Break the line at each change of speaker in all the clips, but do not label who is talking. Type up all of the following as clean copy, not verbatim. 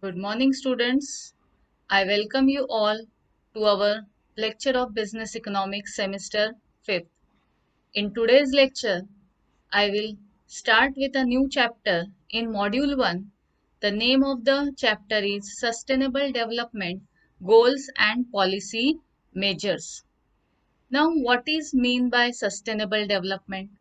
Good morning, students. I welcome you all to our lecture of Business Economics semester 5th. In today's lecture, I will start with a new chapter in Module 1. The name of the chapter is Sustainable Development Goals and Policy Measures. Now, what is mean by sustainable development?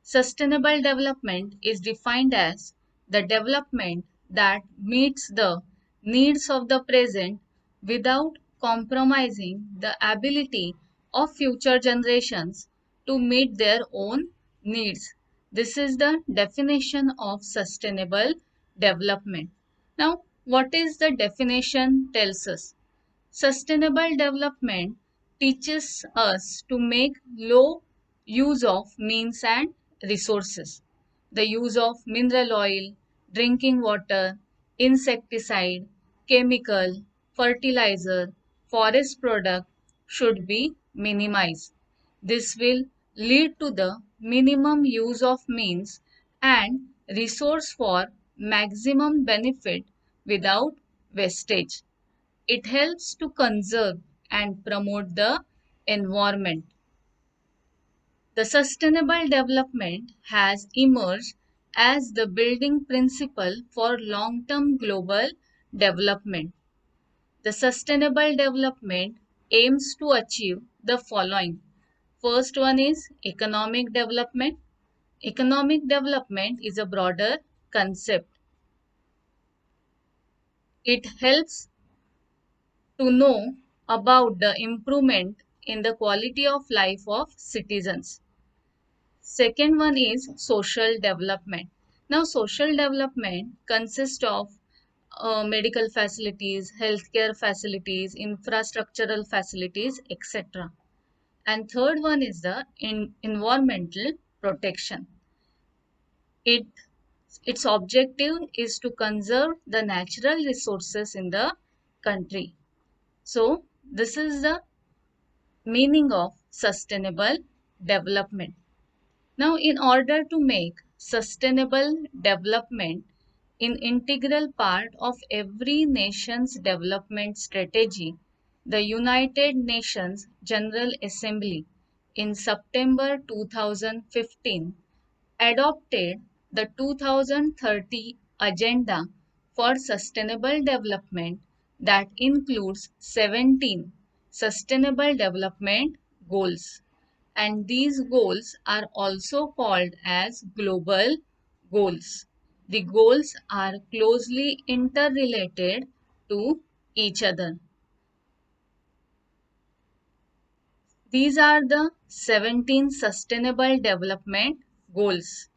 Sustainable development is defined as the development that meets the needs of the present without compromising the ability of future generations to meet their own needs. This is the definition of sustainable development. Now, what is the definition tells us? Sustainable development teaches us to make low use of means and resources. The use of mineral oil, drinking water, insecticide, chemical, fertilizer, forest product should be minimized. This will lead to the minimum use of means and resource for maximum benefit without wastage. It helps to conserve and promote the environment. The sustainable development has emerged as the building principle for long-term global development. The sustainable development aims to achieve the following. First one is economic development. Economic development is a broader concept. It helps to know about the improvement in the quality of life of citizens. Second one is social development. Now, social development consists of medical facilities, healthcare facilities, infrastructural facilities, etc. And third one is the environmental protection. Its objective is to conserve the natural resources in the country. So, this is the meaning of sustainable development. Now, in order to make sustainable development an integral part of every nation's development strategy, the United Nations General Assembly in September 2015 adopted the 2030 Agenda for Sustainable Development that includes 17 Sustainable Development Goals. And these goals are also called as global goals. The goals are closely interrelated to each other. These are the 17 Sustainable Development Goals.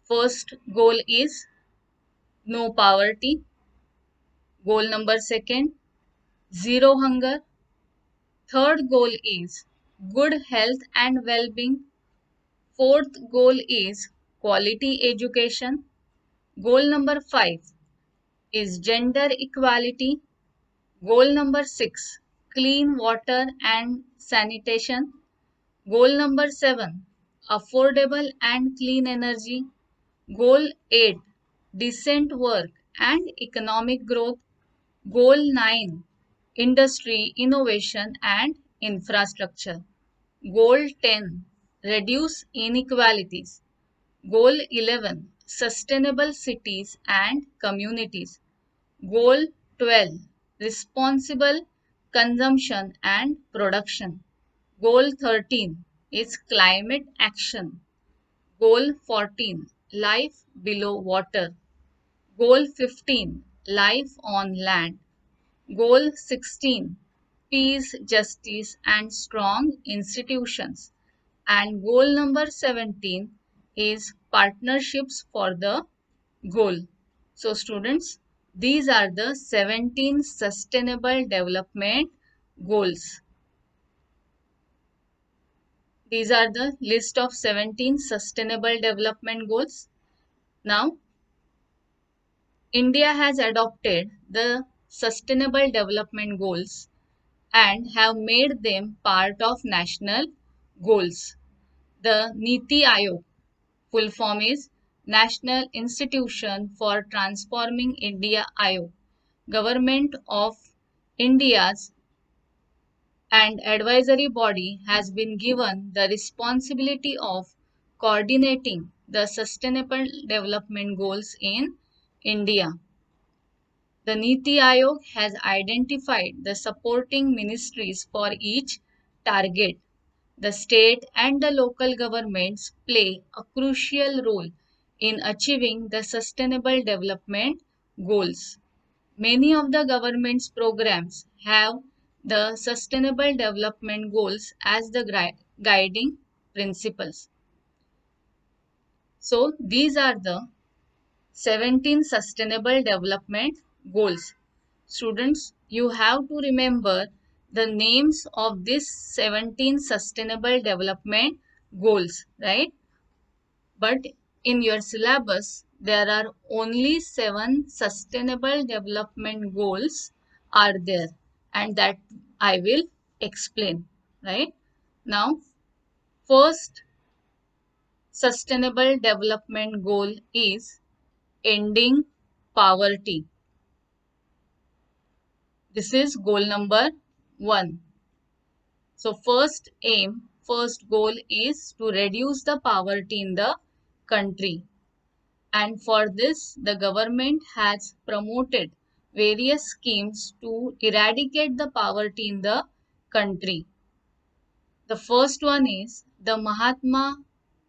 First goal is no poverty. Goal number second, zero hunger. Third goal is good health and well-being. Fourth goal is quality education. Goal number 5 is gender equality. Goal number 6, clean water and sanitation. Goal number 7, affordable and clean energy. Goal 8, decent work and economic growth. Goal 9, industry, innovation and infrastructure. Goal 10, reduce inequalities. Goal 11, sustainable cities and communities. Goal 12, responsible consumption and production. Goal 13 is climate action. Goal 14, life below water. Goal 15, life on land. Goal 16, peace, justice and strong institutions. And goal number 17 is partnerships for the goal. So students, these are the 17 sustainable development goals. These are the list of 17 sustainable development goals. Now, India has adopted the sustainable development goals and have made them part of national goals. The Niti Aayog, full form is National Institution for Transforming India (AYOG), Government of India's and advisory body has been given the responsibility of coordinating the Sustainable Development Goals in India. The Niti Aayog has identified the supporting ministries for each target. The state and the local governments play a crucial role in achieving the Sustainable Development Goals. Many of the government's programs have the Sustainable Development Goals as the guiding principles. So, these are the 17 Sustainable Development Goals. Students, you have to remember the names of these 17 Sustainable Development Goals, right? But in your syllabus, there are only 7 Sustainable Development Goals are there, and that I will explain, right? Now, first Sustainable Development Goal is ending poverty. This is goal number 1. So first goal is to reduce the poverty in the country. And for this, the government has promoted various schemes to eradicate the poverty in the country. The first one is the Mahatma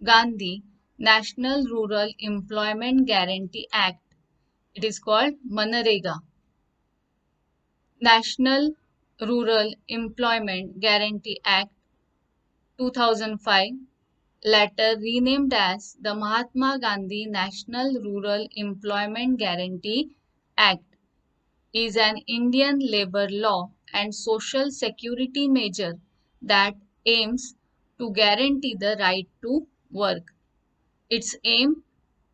Gandhi National Rural Employment Guarantee Act. It is called Manrega. National Rural Employment Guarantee Act 2005, later renamed as the Mahatma Gandhi National Rural Employment Guarantee Act, is an Indian labor law and social security measure that aims to guarantee the right to work. Its aim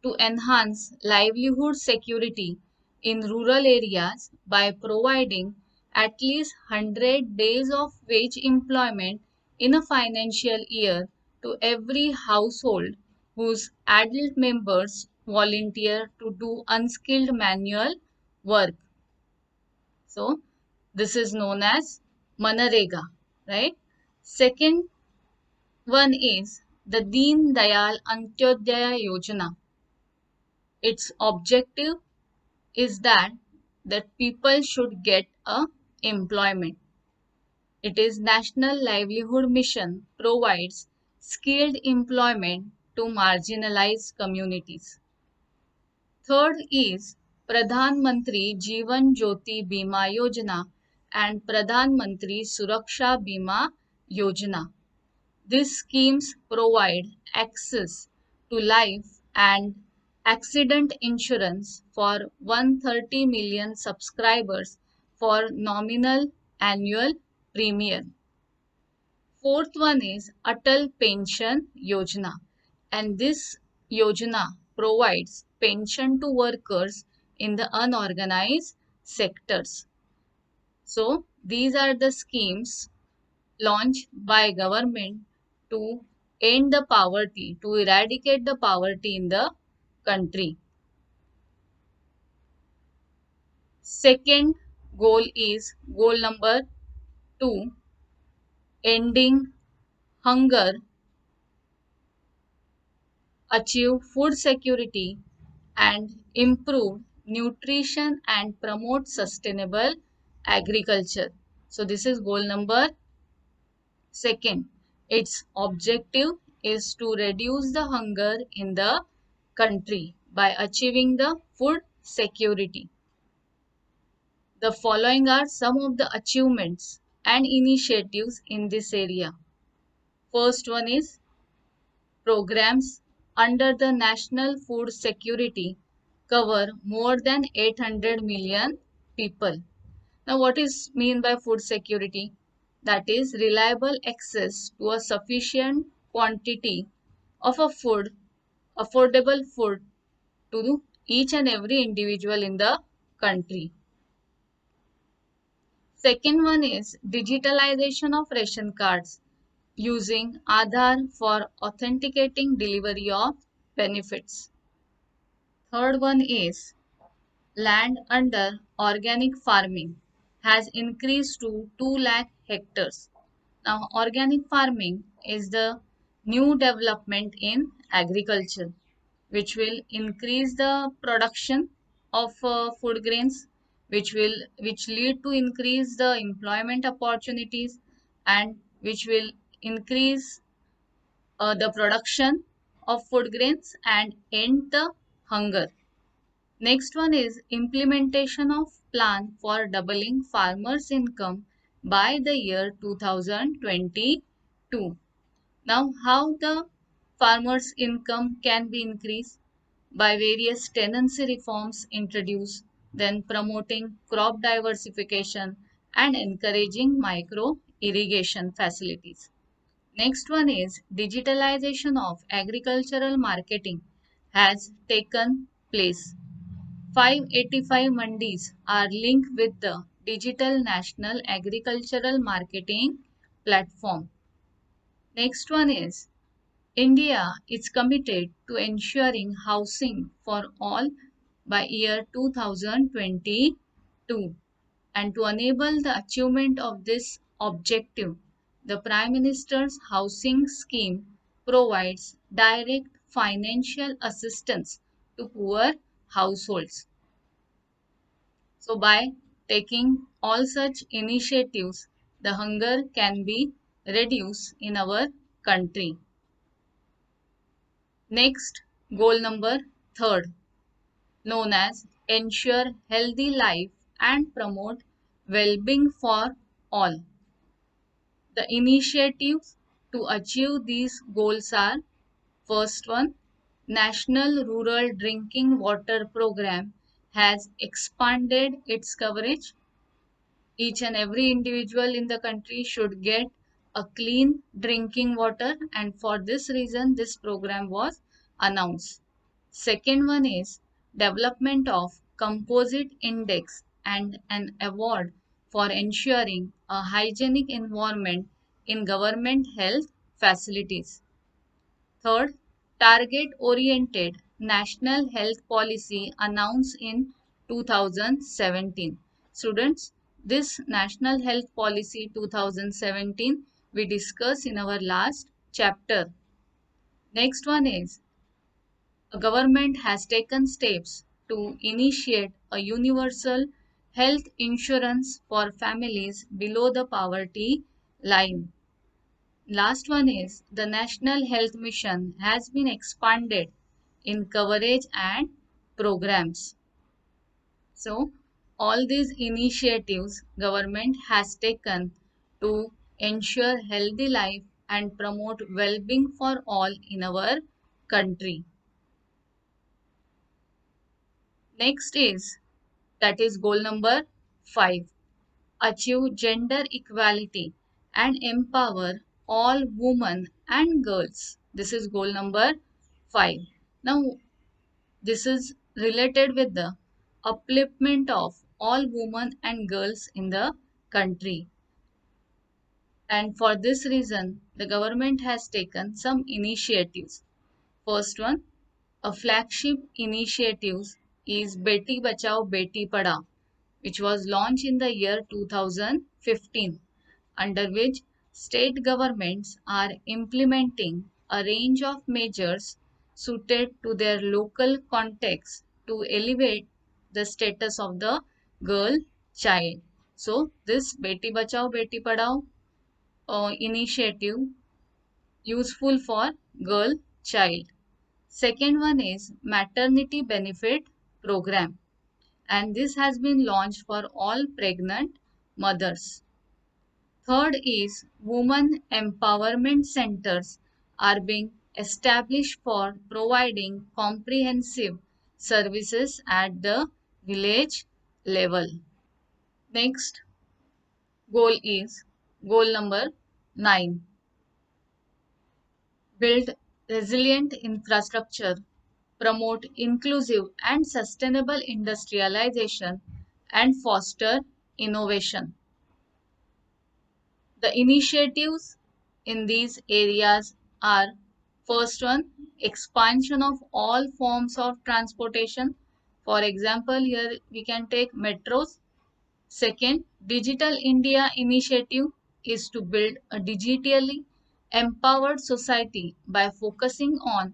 to enhance livelihood security in rural areas by providing at least 100 days of wage employment in a financial year to every household whose adult members volunteer to do unskilled manual work. So, this is known as Manrega, right? Second one is the Deen Dayal Antyodaya Yojana. Its objective is that people should get a employment. It is National Livelihood Mission provides skilled employment to marginalized communities. Third is Pradhan Mantri Jeevan Jyoti Bima Yojana and Pradhan Mantri Suraksha Bima Yojana. These schemes provide access to life and accident insurance for 130 million subscribers for nominal annual premium. Fourth one is Atal Pension Yojana, and this yojana provides pension to workers in the unorganized sectors. So these are the schemes launched by government to end the poverty, to eradicate the poverty in the country. Second goal is goal number 2, ending hunger, achieve food security and improve nutrition and promote sustainable agriculture. So this is goal number 2. Its objective is to reduce the hunger in the country by achieving the food security. The following are some of the achievements and initiatives in this area. First one is programs under the National Food Security cover more than 800 million people. Now, what is mean by food security? That is reliable access to a sufficient quantity of a food, affordable food to each and every individual in the country. Second one is digitalization of ration cards using Aadhaar for authenticating delivery of benefits. Third one is land under organic farming has increased to 2 lakh hectares. Now, organic farming is the new development in agriculture which will increase the production of food grains, which lead to increase the employment opportunities and which will increase the production of food grains and end the hunger. Next one is implementation of plan for doubling farmers' income by the year 2022. Now, how the farmers' income can be increased? By various tenancy reforms introduced, then promoting crop diversification and encouraging micro irrigation facilities. Next one is digitalization of agricultural marketing has taken place. 585 mandis are linked with the Digital National Agricultural Marketing Platform. Next one is India is committed to ensuring housing for all by year 2022, and to enable the achievement of this objective, the Prime Minister's Housing Scheme provides direct financial assistance to poor households. So, by taking all such initiatives, the hunger can be reduced in our country. Next, goal number third, known as ensure healthy life and promote well-being for all. The initiatives to achieve these goals are: first one, National Rural Drinking Water Program has expanded its coverage. Each and every individual in the country should get a clean drinking water, and for this reason this program was announced. Second one is development of composite index and an award for ensuring a hygienic environment in government health facilities. Third, target-oriented national health policy announced in 2017. Students, this National Health Policy 2017 we discussed in our last chapter. Next one is a government has taken steps to initiate a universal health insurance for families below the poverty line. Last one is the National Health Mission has been expanded in coverage and programs. So, all these initiatives government has taken to ensure healthy life and promote well-being for all in our country. Next is, that is goal number 5, achieve gender equality and empower all women and girls. This is goal number 5. Now, this is related with the upliftment of all women and girls in the country. And for this reason, the government has taken some initiatives. First one, a flagship initiative is Beti Bachao Beti Padhao, which was launched in the year 2015, under which state governments are implementing a range of measures suited to their local context to elevate the status of the girl child. So, this Beti Bachao Beti Padhao initiative useful for girl child. Second one is maternity benefit program, and this has been launched for all pregnant mothers. Third is women empowerment centers are being established for providing comprehensive services at the village level. Next goal is goal number 9, build resilient infrastructure, promote inclusive and sustainable industrialization, and foster innovation. The initiatives in these areas are: first one, expansion of all forms of transportation. For example, here we can take metros. Second, Digital India initiative is to build a digitally empowered society by focusing on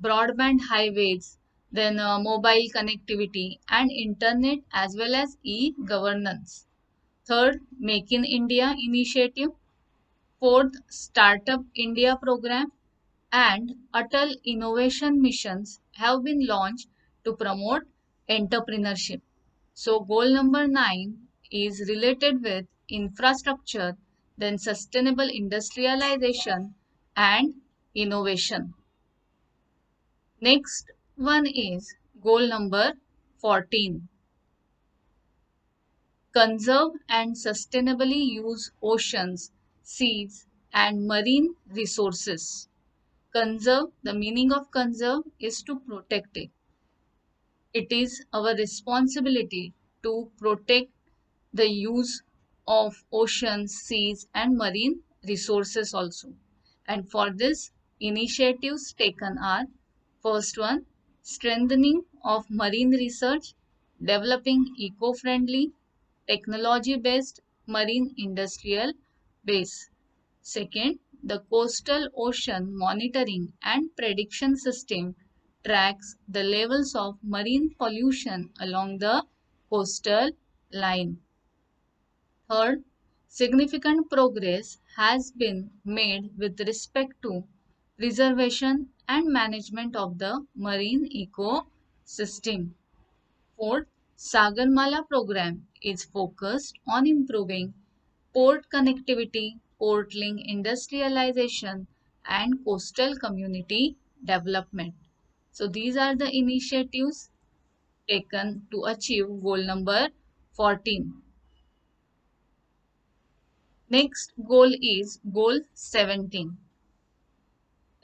broadband highways, then mobile connectivity and internet as well as e-governance. Third, Make in India initiative. Fourth, Startup India program and Atal Innovation Missions have been launched to promote entrepreneurship. So, goal number 9 is related with infrastructure, then sustainable industrialization and innovation. Next one is goal number 14. Conserve and sustainably use oceans, seas, and marine resources. Conserve, the meaning of conserve is to protect it. It is our responsibility to protect the use of oceans, seas, and marine resources also. And for this, initiatives taken are first one, strengthening of marine research, developing eco friendly, technology based marine industrial base. Second, the coastal ocean monitoring and prediction system tracks the levels of marine pollution along the coastal line. Third, significant progress has been made with respect to preservation and management of the marine ecosystem. Fourth, Sagarmala program is focused on improving port connectivity, port link industrialization, and coastal community development. So these are the initiatives taken to achieve goal number 14. Next goal is goal 17.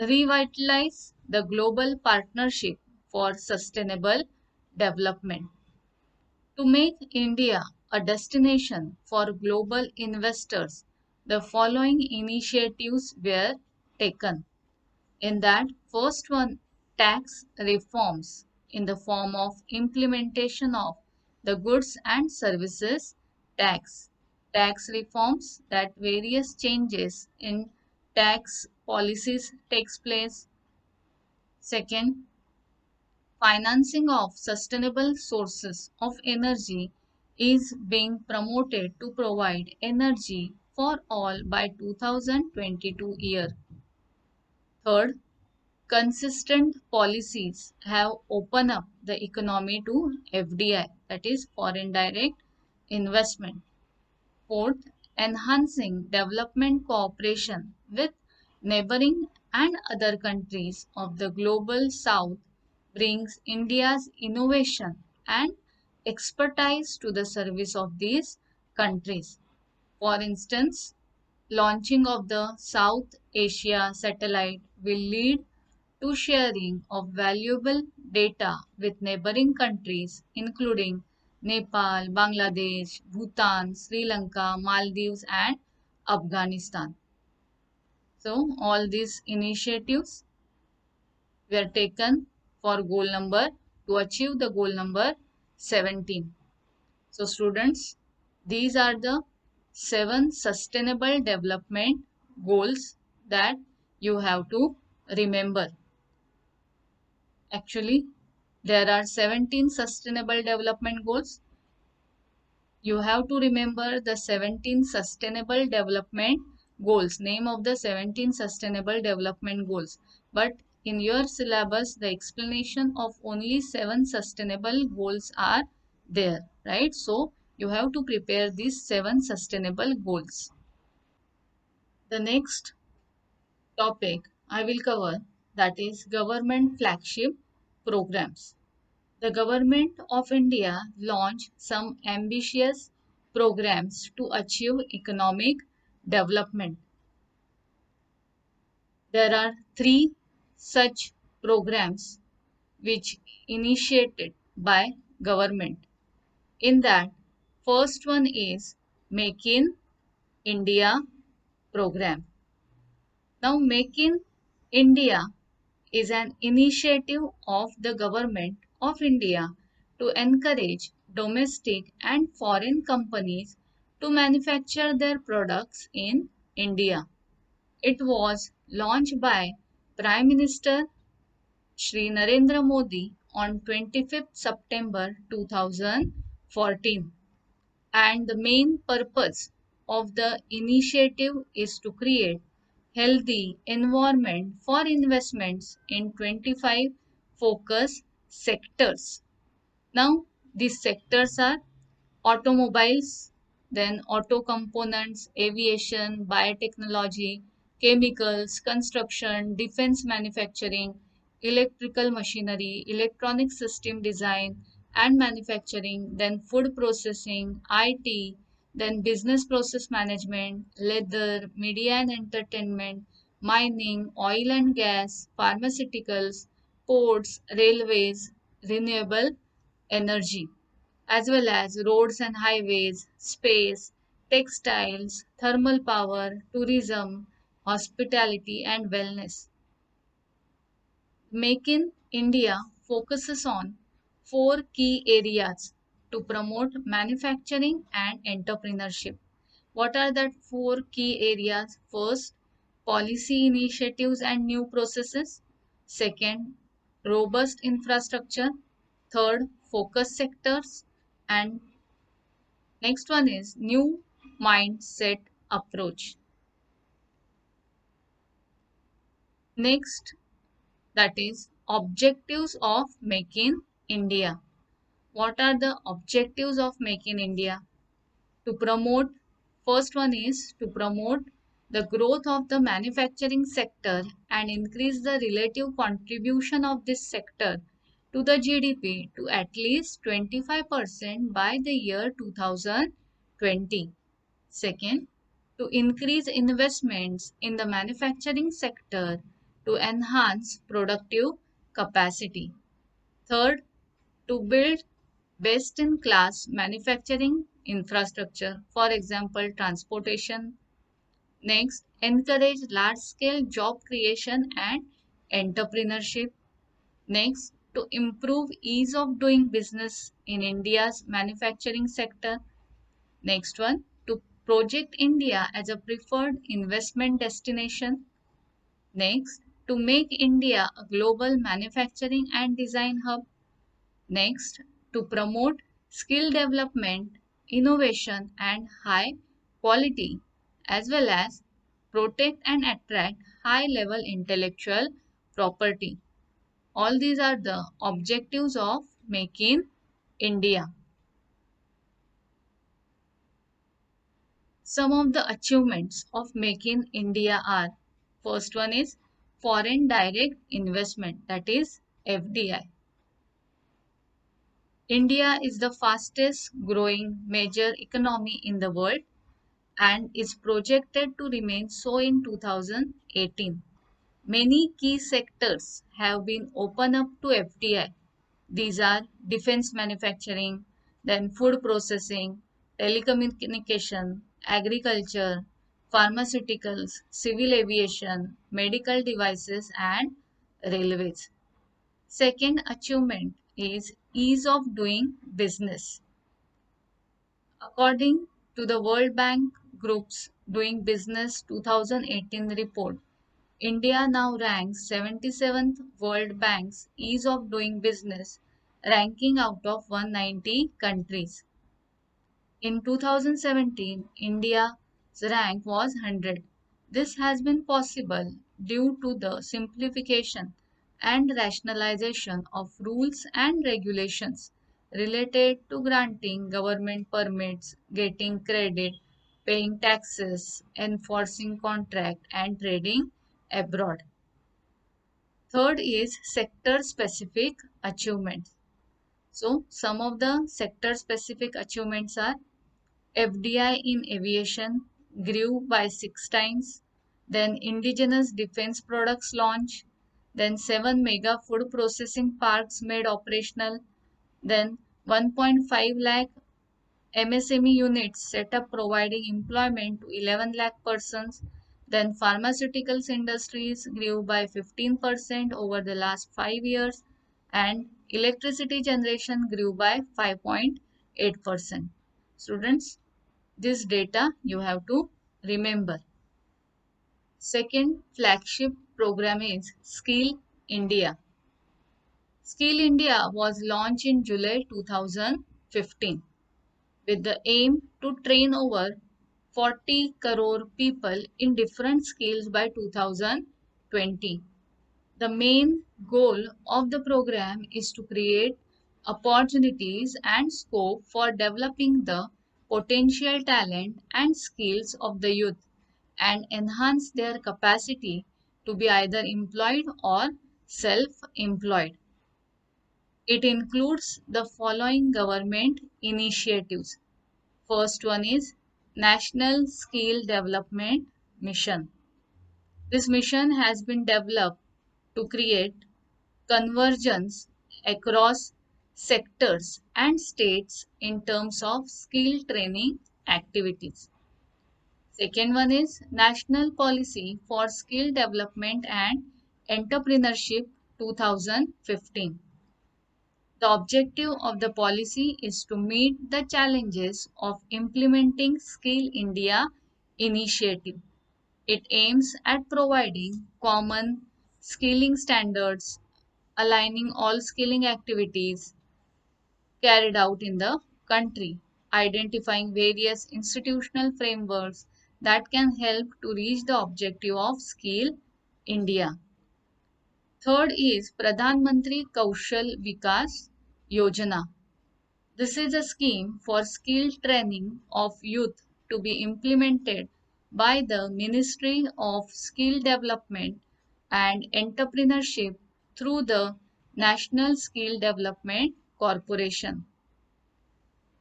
Revitalize the global partnership for sustainable development. To make India a destination for global investors, the following initiatives were taken. In that first one, tax reforms in the form of implementation of the goods and services tax. Tax reforms, that various changes in tax policies takes place. Second, financing of sustainable sources of energy is being promoted to provide energy for all by 2022 year. Third, consistent policies have opened up the economy to FDI, that is foreign direct investment. Fourth, enhancing development cooperation with neighboring and other countries of the global south brings India's innovation and expertise to the service of these countries. For instance, launching of the South Asia satellite will lead to sharing of valuable data with neighboring countries including Nepal, Bangladesh, Bhutan, Sri Lanka, Maldives and Afghanistan. So all these initiatives were taken for goal number to achieve the goal number 17. So students, these are the 7 sustainable development goals that you have to remember. Actually, there are 17 sustainable development goals. You have to remember the 17 sustainable development goals, name of the 17 sustainable development goals. But in your syllabus, the explanation of only 7 sustainable goals are there, right? So, you have to prepare these 7 sustainable goals. The next topic I will cover, that is government flagship programs. The Government of India launched some ambitious programs to achieve economic development. There are 3 such programs which initiated by government. In that, first one is Make in India program. Now, Make in India is an initiative of the Government of India to encourage domestic and foreign companies to manufacture their products in India. It was launched by Prime Minister Shri Narendra Modi on 25th September 2014, and the main purpose of the initiative is to create healthy environment for investments in 25 focus sectors. Now, these sectors are automobiles, then auto components, aviation, biotechnology, chemicals, construction, defense manufacturing, electrical machinery, electronic system design and manufacturing, then food processing, IT, then business process management, leather, media and entertainment, mining, oil and gas, pharmaceuticals, ports, railways, renewable energy, as well as roads and highways, space, textiles, thermal power, tourism, hospitality, and wellness. Make in India focuses on four key areas to promote manufacturing and entrepreneurship. What are the four key areas? First, policy initiatives and new processes. Second, robust infrastructure. Third, focus sectors. And next one is new mindset approach. Next, that is objectives of Make in India. What are the objectives of Make in India? To promote, first one is to promote the growth of the manufacturing sector and increase the relative contribution of this sector to the GDP to at least 25% by the year 2020. Second, to increase investments in the manufacturing sector to enhance productive capacity. Third, to build best in class manufacturing infrastructure, for example, transportation. Next, encourage large scale job creation and entrepreneurship. Next, to improve ease of doing business in India's manufacturing sector. Next one, to project India as a preferred investment destination. Next, to make India a global manufacturing and design hub. Next, to promote skill development, innovation, and high quality, as well as protect and attract high level intellectual property. All these are the objectives of Make in India. Some of the achievements of Make in India are: first one is foreign direct investment, that is FDI. India is the fastest growing major economy in the world and is projected to remain so in 2018. Many key sectors have been opened up to FDI. These are defense manufacturing, then food processing, telecommunication, agriculture, pharmaceuticals, civil aviation, medical devices, and railways. Second achievement is ease of doing business. According to the World Bank Group's Doing Business 2018 report, India now ranks 77th World Bank's Ease of Doing Business ranking out of 190 countries. In 2017, India's rank was 100. This has been possible due to the simplification and rationalization of rules and regulations related to granting government permits, getting credit, paying taxes, enforcing contract, and trading abroad. Third is sector specific achievements. So, some of the sector specific achievements are: FDI in aviation grew by 6 times. Then indigenous defense products launch. Then 7 mega food processing parks made operational. Then 1.5 lakh MSME units set up providing employment to 11 lakh persons. Then pharmaceuticals industries grew by 15% over the last 5 years, and electricity generation grew by 5.8%. Students, this data you have to remember. Second flagship program is Skill India. Skill India was launched in July 2015 with the aim to train over 40 crore people in different skills by 2020. The main goal of the program is to create opportunities and scope for developing the potential talent and skills of the youth and enhance their capacity to be either employed or self-employed. It includes the following government initiatives. First one is National Skill Development Mission. This mission has been developed to create convergence across sectors and states in terms of skill training activities. Second one is National Policy for Skill Development and Entrepreneurship 2015. The objective of the policy is to meet the challenges of implementing Skill India initiative. It aims at providing common skilling standards, aligning all skilling activities carried out in the country, identifying various institutional frameworks that can help to reach the objective of Skill India. Third is Pradhan Mantri Kaushal Vikas Yojana. This is a scheme for skill training of youth to be implemented by the Ministry of Skill Development and Entrepreneurship through the National Skill Development Corporation.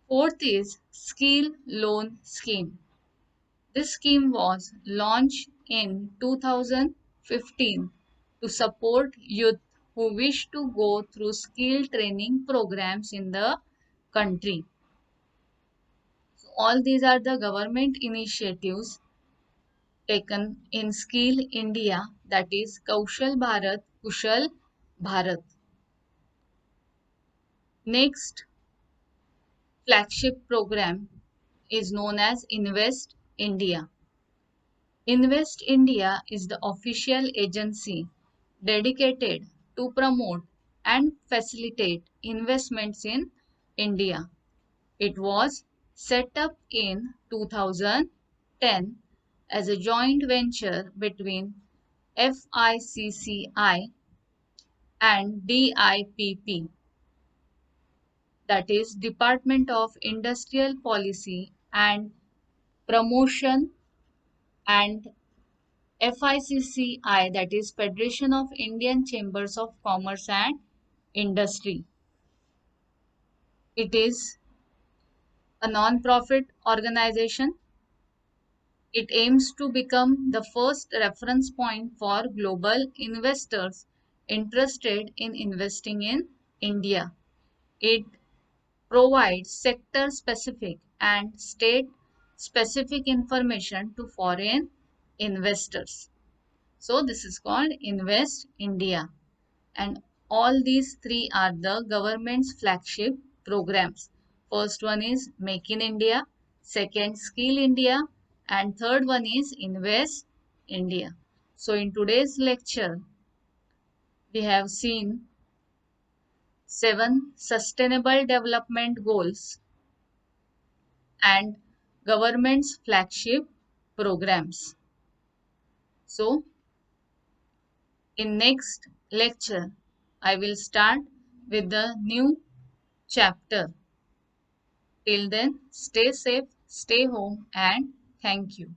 Fourth is Skill Loan Scheme. This scheme was launched in 2015 to support youth who wish to go through skill training programs in the country. So all these are the government initiatives taken in Skill India, that is Kaushal Bharat, Kushal Bharat. Next flagship program is known as Invest India. Invest India is the official agency dedicated to promote and facilitate investments in India. It was set up in 2010 as a joint venture between FICCI and DIPP, that is Department of Industrial Policy and Promotion, and FICCI, that is Federation of Indian Chambers of Commerce and Industry. It is a non-profit organization. It aims to become the first reference point for global investors interested in investing in India. It provides sector specific and state specific information to foreign investors. So, this is called Invest India. And all these three are the government's flagship programs. First one is Make in India, second Skill India, and third one is Invest India. So in today's lecture, we have seen 7 sustainable development goals and government's flagship programs. So in next lecture, I will start with the new chapter. Till then, stay safe, stay home, and thank you.